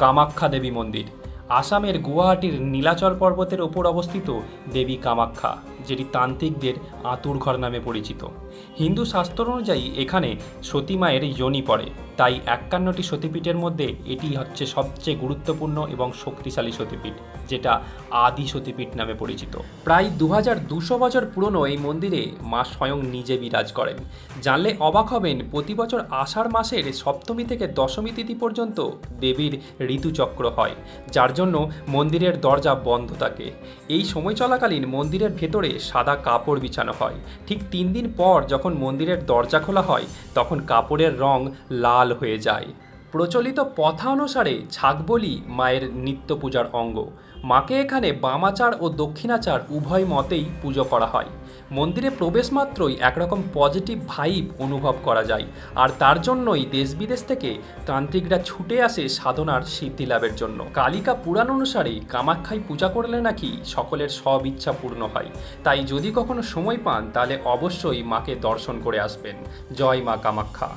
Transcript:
কামাখ্যা দেবী মন্দির আসামের গুয়াহাটির নীলাচল পর্বতের ওপর অবস্থিত দেবী কামাখ্যা, যেটি তান্ত্রিকদের আঁতুড় ঘর নামে পরিচিত। হিন্দু শাস্ত্র অনুযায়ী এখানে সতী মায়ের যোনি পড়ে, তাই 51টি সতীপীঠের মধ্যে এটি হচ্ছে সবচেয়ে গুরুত্বপূর্ণ এবং শক্তিশালী সতীপীঠ, যেটা আদি সতীপীঠ নামে পরিচিত। প্রায় 2200 বছর পুরনো এই মন্দিরে মা স্বয়ং নিজে বিরাজ করেন। জানলে অবাক হবেন, প্রতি বছর আষাঢ় মাসের সপ্তমী থেকে দশমী তিথি পর্যন্ত দেবীর ঋতুচক্র হয়, যার জন্য মন্দিরের দরজা বন্ধ থাকে। এই সময় চলাকালীন মন্দিরের ভেতরে সাদা কাপড় বিছানো হয়। ঠিক 3 দিন পর যখন মন্দিরের দরজা খোলা হয়, তখন কাপড়ের রং লাল হয়ে যায়। প্রচলিত প্রথা অনুসারে ছাগবলি মায়ের নিত্য পূজার অঙ্গ। মাকে এখানে বামাচার ও দক্ষিণাচার উভয় মতেই পুজো করা হয়। মন্দিরে প্রবেশ মাত্রই একরকম পজিটিভ ভাইব অনুভব করা যায়, আর তার জন্যই দেশ বিদেশ থেকে তান্ত্রিকরা ছুটে আসে সাধনার সিদ্ধি লাভের জন্য। কালিকা পুরাণ অনুসারে কামাখ্যায় পূজা করলে নাকি সকলের সব ইচ্ছা পূর্ণ হয়। তাই যদি কখনো সময় পান, তাহলে অবশ্যই মাকে দর্শন করে আসবেন। জয় মা কামাখ্যা।